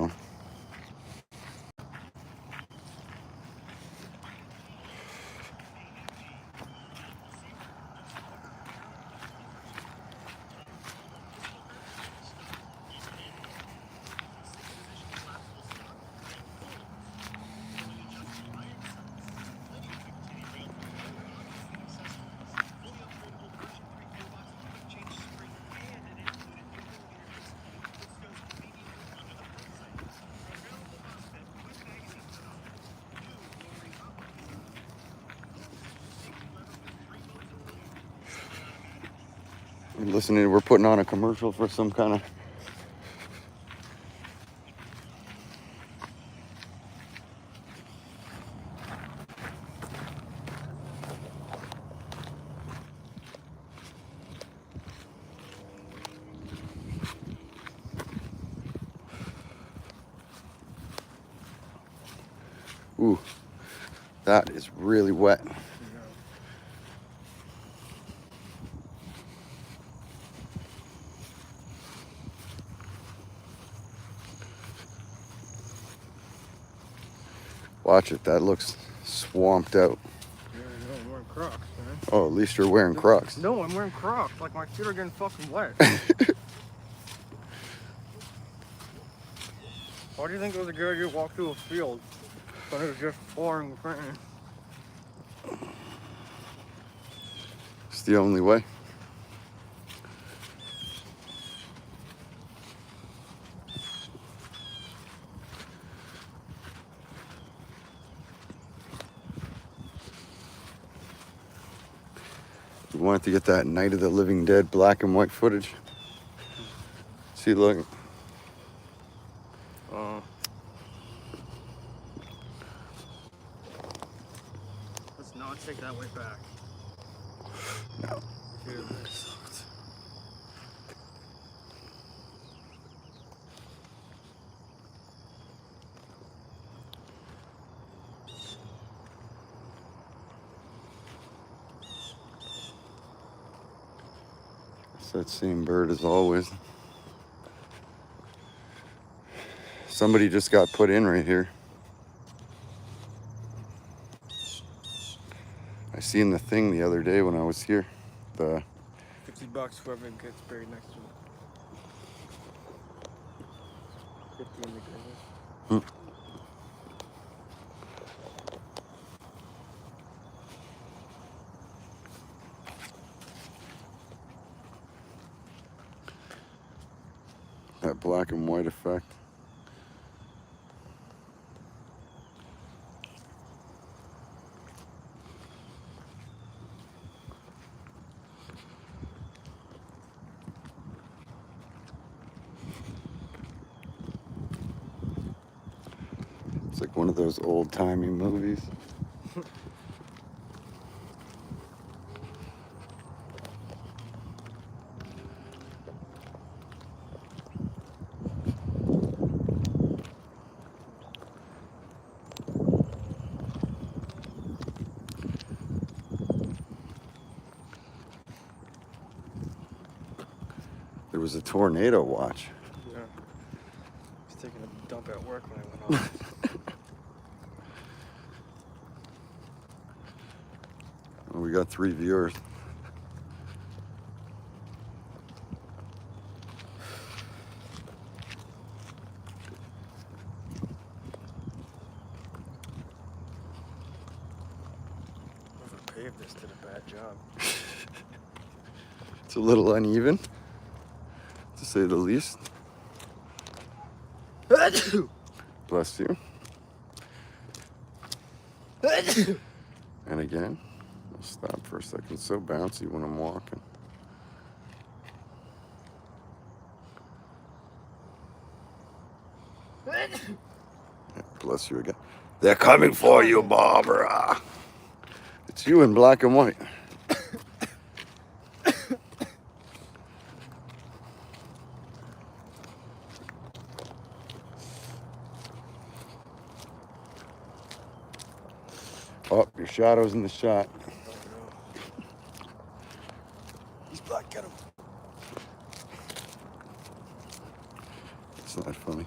drone. Listening, we're putting on a commercial for some kind of ooh, that is really wet. Watch it, that looks swamped out. Yeah, no, I'm wearing Crocs, man. Oh, at least you're wearing Crocs. No, I'm wearing Crocs. Like, my feet are getting fucking wet. Why do you think it was a good idea to walk through a field when it was just pouring rain? It's the only way. We wanted to get that Night of the Living Dead black and white footage. See, look. Let's not take that way back. No. Dude, that sucked. It's that same bird as always. Somebody just got put in right here. I seen the thing the other day when I was here. The $50 whoever gets buried next to it. 50 in the grave. that black and white effect. It's like one of those old-timey movies. There was a tornado watch. Yeah. I was taking a dump at work when I went off. Well, we got 3 viewers. Whoever paved this did a bad job. It's a little uneven, to say the least. Bless you. And again, I'll stop for a second. It's so bouncy when I'm walking. Bless you again. They're coming for you, Barbara. It's you in black and white. Oh, your shadow's in the shot. Oh no. He's black, get him. It's not funny.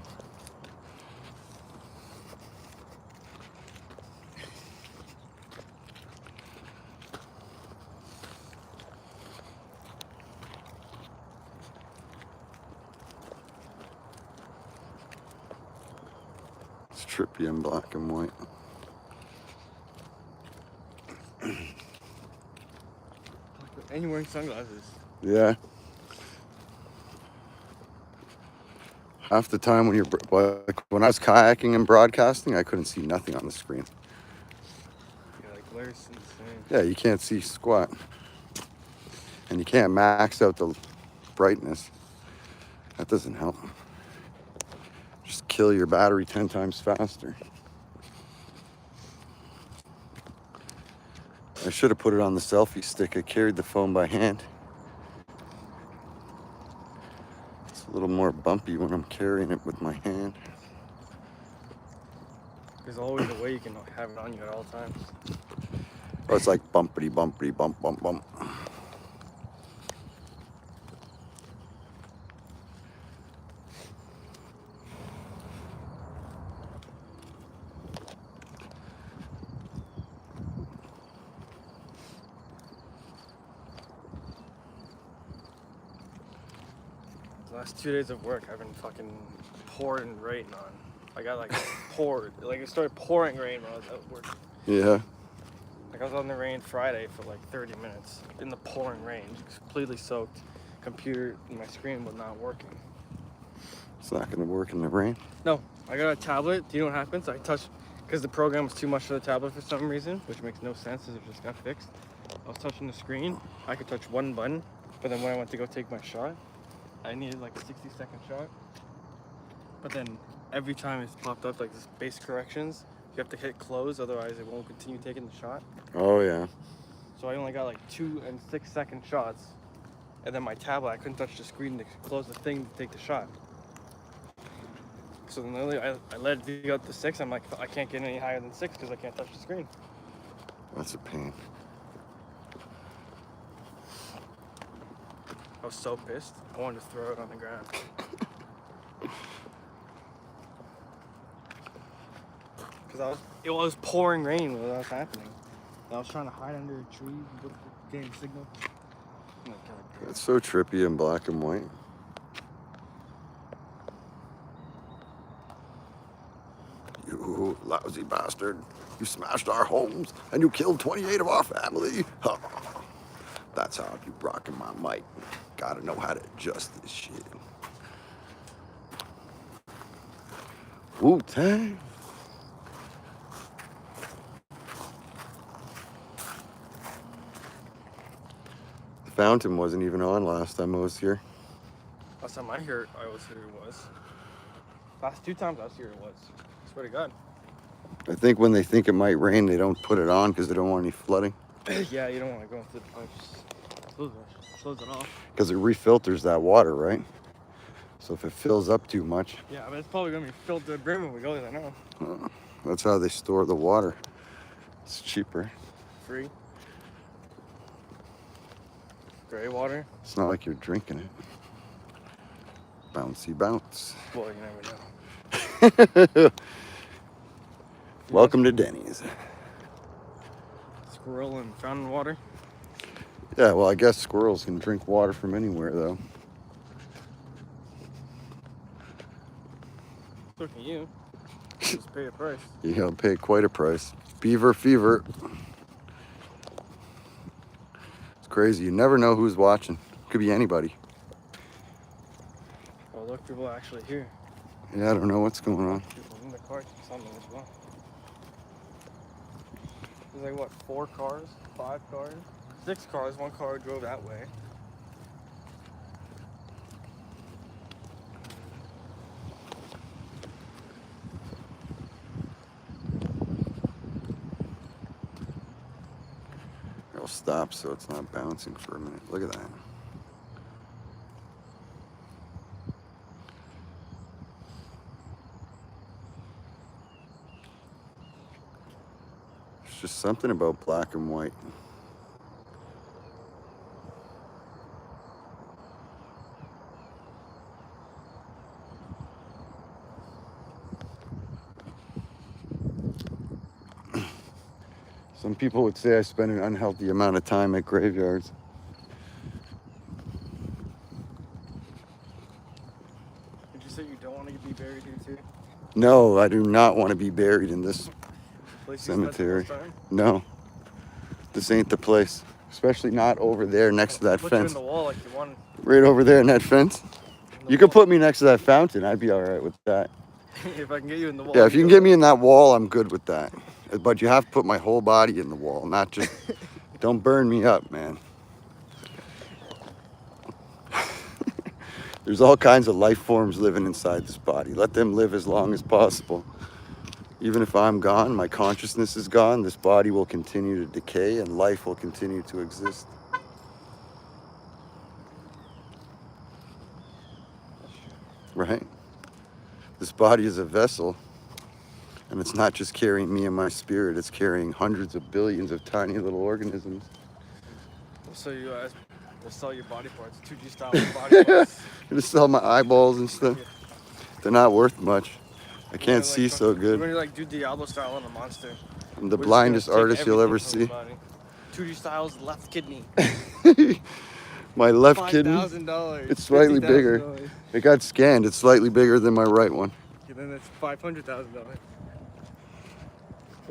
It's trippy in black and white. And you're wearing sunglasses. Yeah. Half the time when like when I was kayaking and broadcasting, I couldn't see nothing on the screen. Yeah, like glare's insane. Yeah, you can't see squat. And you can't max out the brightness. That doesn't help. Just kill your battery 10 times faster. I should have put it on the selfie stick. I carried the phone by hand. It's a little more bumpy when I'm carrying it with my hand. There's always a way you can have it on you at all times. Oh, it's like bumpity, bumpity, bump, bump, bump. The last 2 days of work, I've been fucking pouring rain on. I got like poured. Like it started pouring rain when I was at work. Yeah. Like I was on the rain Friday for like 30 minutes in the pouring rain, just completely soaked. Computer, my screen was not working. It's not going to work in the rain. No, I got a tablet. Do you know what happens? I touched, because the program was too much for the tablet for some reason, which makes no sense as it just got fixed. I was touching the screen. I could touch one button, but then when I went to go take my shot, I needed like a 60-second shot. But then every time it's popped up like this base corrections, you have to hit close, otherwise it won't continue taking the shot. Oh, yeah. So I only got like 2 and 6 second shots. And then my tablet, I couldn't touch the screen to close the thing to take the shot. So then literally I let it go up to 6. I'm like, I can't get any higher than 6 because I can't touch the screen. That's a pain. I was so pissed. I wanted to throw it on the ground. Because it was pouring rain when that was happening. I was trying to hide under a tree and look for getting signal. Oh my God. It's so trippy in black and white. You lousy bastard. You smashed our homes and you killed 28 of our family. That's how I be rocking my mic. Gotta know how to adjust this shit. Wu-Tang. The fountain wasn't even on last time I was here. Last time I was here it was. Last 2 times I was here it was. I swear to God. I think when they think it might rain, they don't put it on because they don't want any flooding. Yeah, you don't want to go into the pipes. Close it off. Because it refilters that water, right? So if it fills up too much. Yeah, but it's probably going to be filled to the brim when we go there, I know. That's how they store the water. It's cheaper. Free. Gray water. It's not like you're drinking it. Bouncy bounce. Well, you never know. Welcome to Denny's. Squirrel and fountain water. Yeah, well, I guess squirrels can drink water from anywhere, though. So can you. Just pay a price. You gotta pay quite a price. Beaver fever. It's crazy. You never know who's watching. Could be anybody. Oh, look, people are actually here. Yeah, I don't know what's going on. People in the car, something as well. There's like, what, 4 cars? 5 cars? 6 cars. 1 car drove that way. It'll stop so it's not bouncing for a minute. Look at that. There's just something about black and white. Some people would say I spend an unhealthy amount of time at graveyards. Did you say you don't want to be buried buried here too? No, I do not want to be buried in this Place you spent the cemetery. most time? No, this ain't the place. Especially not over there next to that Put you in fence. the wall like you wanted. Right over there in that fence. In the You could wall. put me next to that fountain. I'd be all right with that. If I can get you in the wall. Yeah, if you can get me in that wall, I'm good with that. But you have to put my whole body in the wall, not just. Don't burn me up, man. There's all kinds of life forms living inside this body. Let them live as long as possible. Even if I'm gone, my consciousness is gone, this body will continue to decay and life will continue to exist. Right? This body is a vessel, and it's not just carrying me and my spirit, it's carrying hundreds of billions of tiny little organisms. So you guys will sell your body parts, 2Gstyles body parts. I'm gonna sell my eyeballs and stuff. Yeah. They're not worth much. I You're can't gonna, see so You're good. gonna like do Diablo style on a monster. I'm the We're just blindest gonna take artist you'll ever everything see. from his body. 2Gstyles left kidney. My left kidney, $5,000. it's slightly bigger. $50,000. It got scanned. It's slightly bigger than my right one. And then that's $500,000.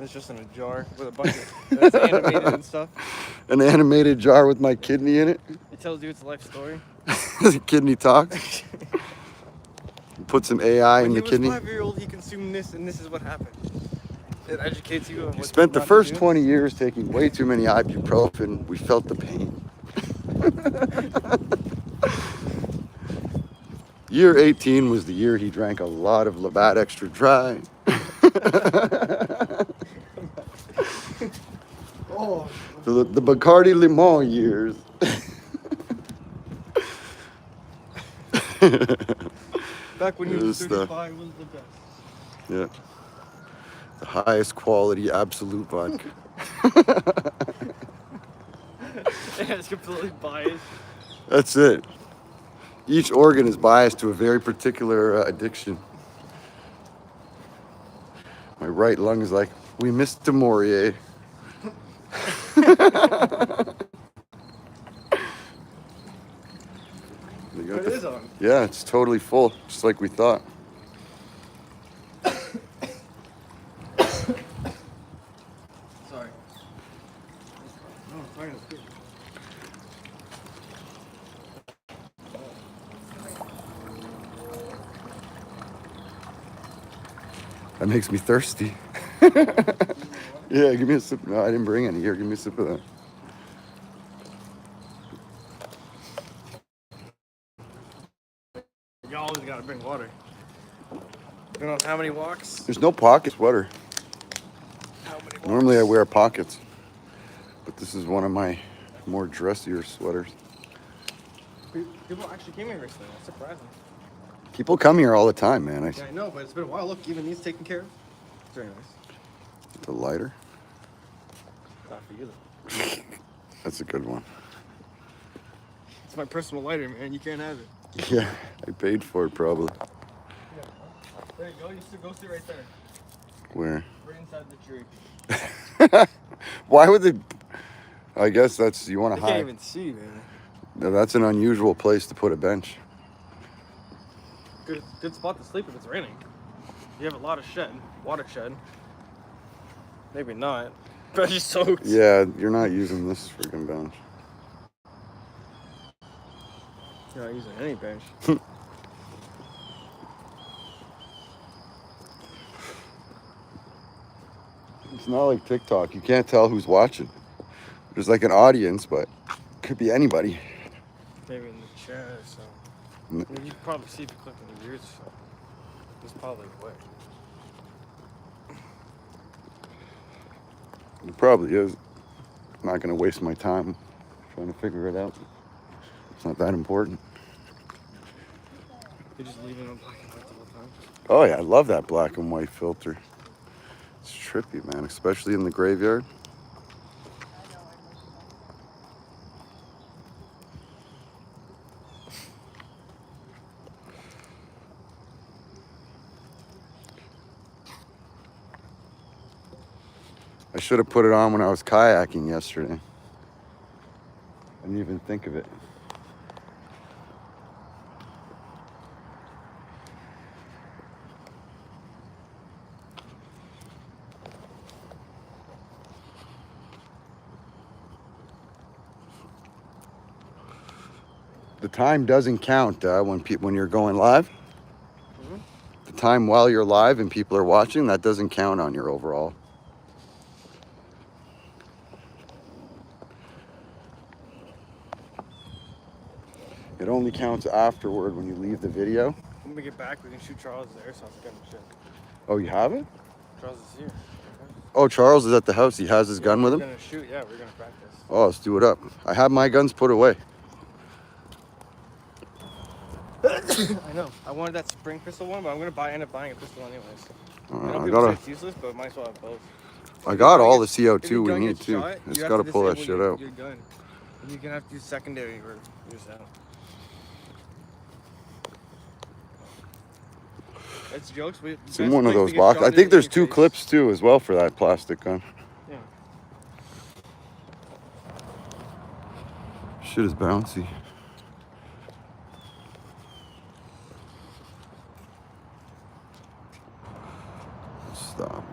It's just in a jar with a bunch of that's animated and stuff. An animated jar with my kidney in it. It tells you its life story. The kidney talks. Put some AI in the kidney. When he was 5-year-old, he consumed this, and this is what happened. It educates you on what We spent the not to first do. 20 years taking way too many ibuprofen. We felt the pain. Year 18 was the year he drank a lot of Labatt Extra Dry. Oh, The Bacardi Limon years. back when he It was was the- 35 was the best. Yeah. The highest quality absolute vodka. It's completely biased. That's it. Each organ is biased to a very particular addiction. My right lung is like, we missed Maurier. It is on. Yeah, it's totally full, just like we thought. Sorry. No, I'm trying to speak. That makes me thirsty. Yeah, give me a sip. No, I didn't bring any. Here, give me a sip of that. You always gotta bring water. Been on how many walks? There's no pocket sweater. How many walks? Normally I wear pockets, but this is one of my more dressier sweaters. People actually came here recently. That's surprising. People come here all the time, man. Yeah, I know, but it's been a while. Look, even these taken care of. It's very nice. The lighter. Not for you though. That's a good one. It's my personal lighter, man. You can't have it. Yeah, I paid for it probably. Yeah. There you go. You still go sit right there. Where? Right inside the tree. Why would they? I guess that's you want You to can't hide. even see, man. No, that's an unusual place to put a bench. Good spot to sleep if it's raining. You have a lot of shed, water shed. Maybe not, but you're soaked. Yeah, you're not using this freaking bench. You're not using any bench. It's not like TikTok. You can't tell who's watching. There's like an audience, but it could be anybody. Maybe in the chair or something. N- I mean, you can probably see if you click on the ears or something. There's probably a way. It probably is. I'm not gonna waste my time trying to figure it out. It's not that important. You just leave it on black and white the whole time. Oh yeah, I love that black and white filter. It's trippy, man, especially in the graveyard. I should have put it on when I was kayaking yesterday. I didn't even think of it. The time doesn't count when you're going live. Mhm. The time while you're live and people are watching, that doesn't count on your overall. It only counts afterward when you leave the video. When we get back, we can shoot Charles there, so it's gonna shit. Oh, you have it? Charles is here. Oh, Charles is at the house. He has his gun with him? We're gonna shoot, yeah, we're gonna practice. Oh, let's do it up. I have my guns put away. I know. I wanted that spring pistol one, but I'm gonna end up buying a pistol anyways. I know I people say gotta. it's useless, but might as well have both. I got all the If your CO2 we gun need gets too. shot, Just you have gotta to pull that disable shit out. your gun. And you can have to use secondary or use that. That's jokes. It's in one of those boxes. I think there's 2 clips too as well for that plastic gun. Yeah. Shit is bouncy. Stop.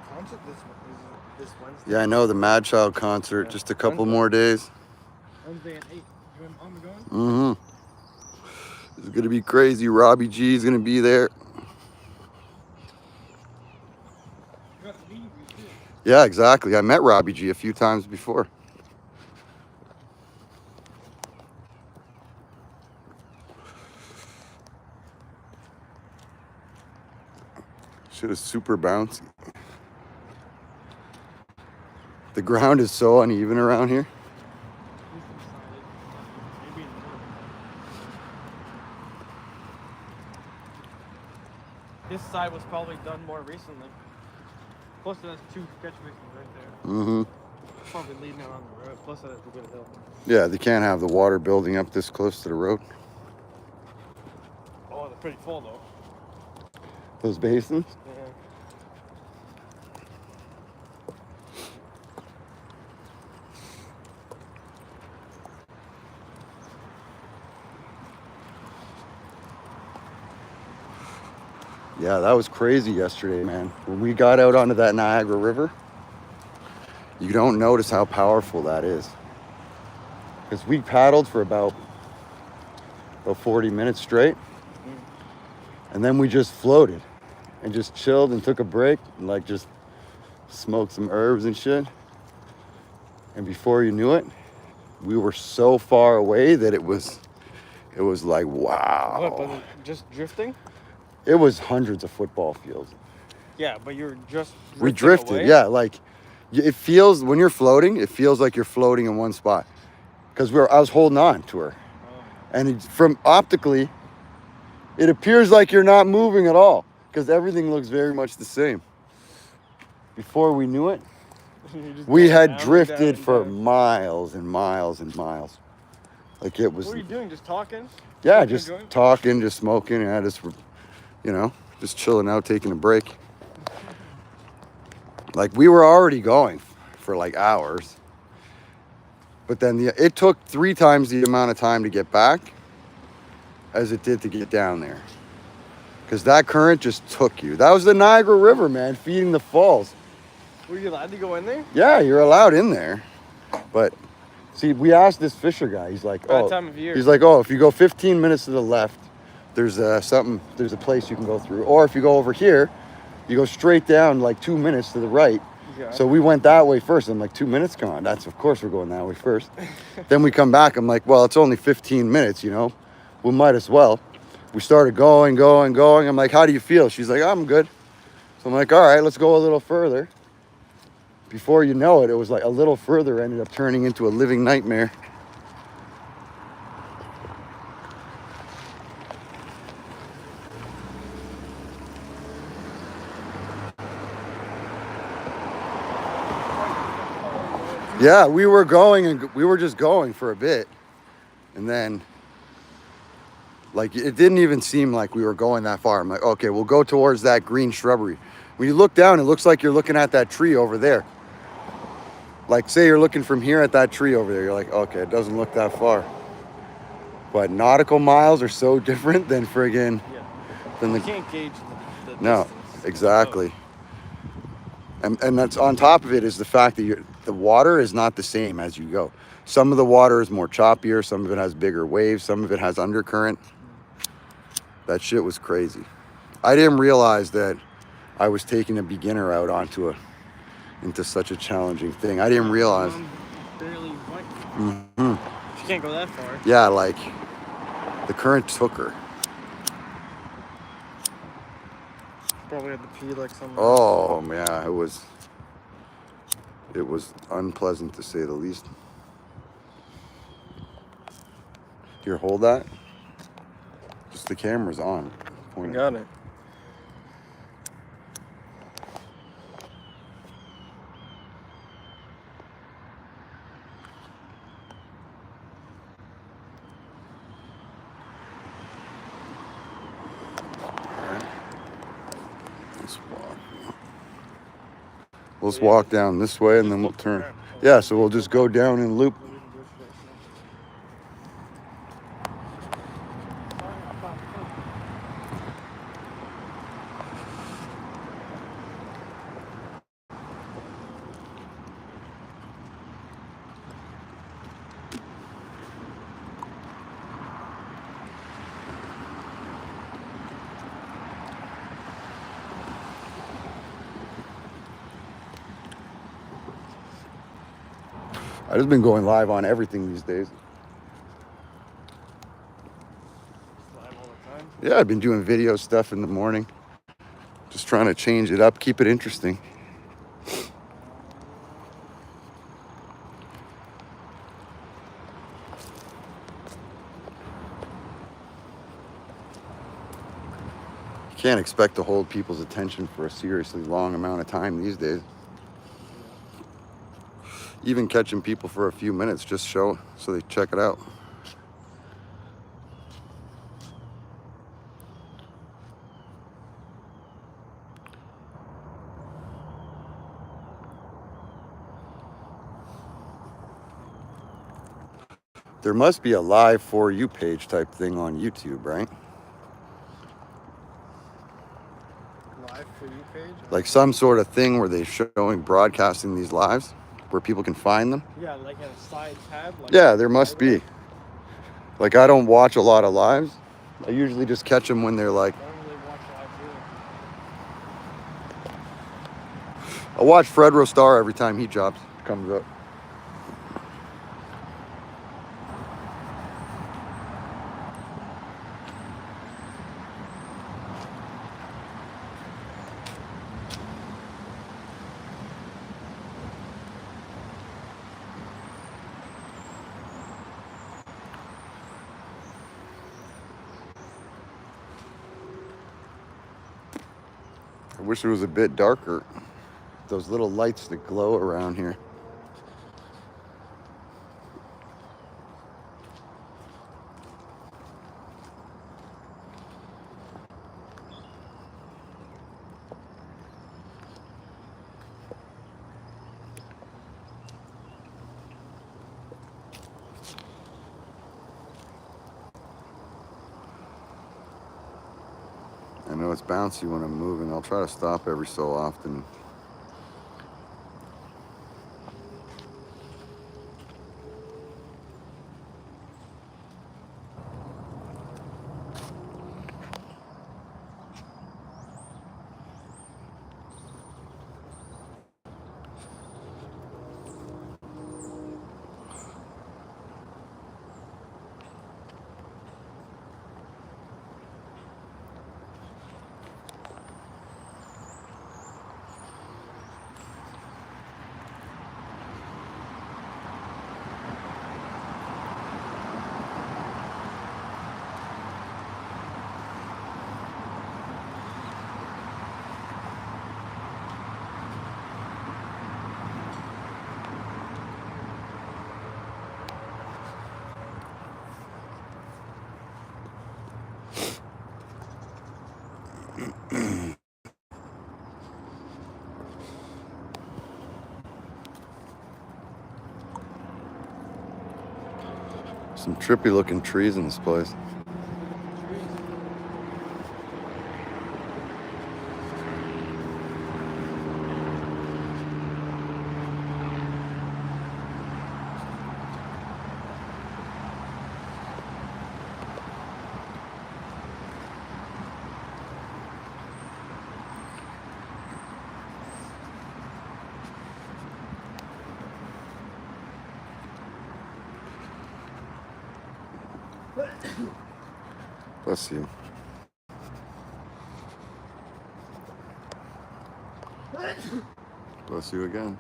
Concert this Wednesday. Yeah, I know the Mad Child concert. Just a couple more days. Wednesday at 8. You and Mom are going? Mm-hmm. It's gonna be crazy. Robbie G is gonna be there. You got to leave, you too. Yeah, exactly. I met Robbie G a few times before. Shit is super bouncy. The ground is so uneven around here. This side was probably done more recently. Plus, there's 2 sketch basins right there. Mm-hmm. Probably leading out on the road. Plus, that's a good hill. Yeah, they can't have the water building up this close to the road. Oh, they're pretty full though. Those basins? Yeah. Yeah, that was crazy yesterday, man. When we got out onto that Niagara River, you don't notice how powerful that is. Because we paddled for about 40 minutes straight. And then we just floated and just chilled and took a break and like just smoked some herbs and shit. And before you knew it, we were so far away that it was like, wow. What, but just drifting? It was hundreds of football fields. Yeah, but you're just We drifted, away? yeah. Like, it feels, when you're floating, it feels like you're floating in one spot. Because I was holding on to her. Oh. And from optically, it appears like you're not moving at all. Because everything looks very much the same. Before we knew it, we had drifted for miles and miles and miles. Like it was. What were you doing? Just talking? Yeah, just talking, just smoking, and just, just chilling out, taking a break. Like we were already going for like hours. But then it took 3 times the amount of time to get back as it did to get down there. Because that current just took you. That was the Niagara River, man, feeding the falls. Were you allowed to go in there? Yeah, you're allowed in there. But see, we asked this fisher guy. He's like, Bad time of year. He's like, if you go 15 minutes to the left, there's a place you can go through. Or if you go over here, you go straight down like 2 minutes to the right. Yeah. So we went that way first. I'm like, 2 minutes? Come on. Of course we're going that way first. Then we come back. I'm like, well, it's only 15 minutes, we might as well. We started going. I'm like, how do you feel? She's like, I'm good. So I'm like, all right, let's go a little further. Before you know it, it was like a little further ended up turning into a living nightmare. Yeah, we were going and we were just going for a bit. And then, like, it didn't even seem like we were going that far. I'm like, okay, we'll go towards that green shrubbery. When you look down, it looks like you're looking at that tree over there. Like, say you're looking from here at that tree over there. You're like, okay, it doesn't look that far. But nautical miles are so different than friggin' Yeah. than You the can't gauge the no, distance. exactly. And that's on top of it is the fact that the water is not the same as you go. Some of the water is more choppier, some of it has bigger waves, some of it has undercurrent. That shit was crazy. I didn't realize that I was taking a beginner out into such a challenging thing. I didn't realize. Mom barely went. Mm-hmm. She can't go that far. Yeah, like the current took her. Probably had to pee like somewhere else. Oh yeah, it was unpleasant to say the least. Here, hold that. Just the camera's on. Point it. Got it. Let's walk. Let's walk down this way and then we'll turn. Yeah, so we'll just go down and loop. I've just been going live on everything these days. Live all the time. Yeah, I've been doing video stuff in the morning. Just trying to change it up, keep it interesting. You can't expect to hold people's attention for a seriously long amount of time these days. Even catching people for a few minutes just so they check it out. There must be a live For You page type thing on YouTube, right? Live For You page? Like some sort of thing where they're broadcasting these lives where people can find them. Yeah, like in a side tab. Like Yeah, there must be. Like I don't watch a lot of lives. I usually just catch them when they're like. I don't really watch live either. I watch Fred Rostar every time he comes up. I wish it was a bit darker. Those little lights that glow around here. I know it's bouncy when I'm moving. I'll try to stop every so often. Some trippy looking trees in this place. Bless you. Bless you again.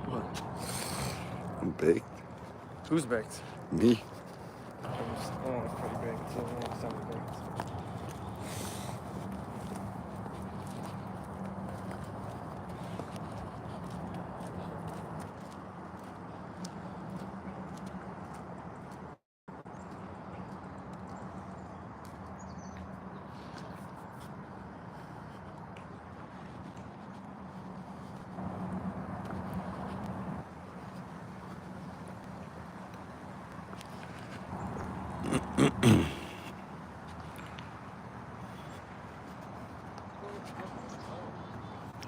What? I'm baked. Who's baked? Me. Oh, it's pretty baked. So it's not baked.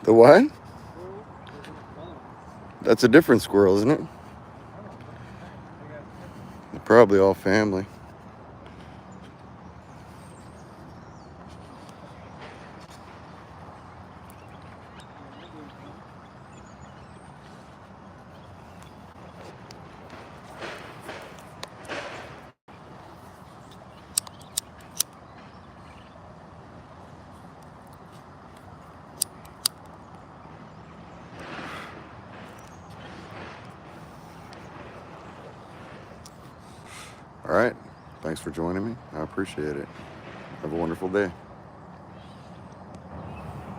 The what? That's a different squirrel, isn't it? They're probably all family. All right. Thanks for joining me. I appreciate it. Have a wonderful day.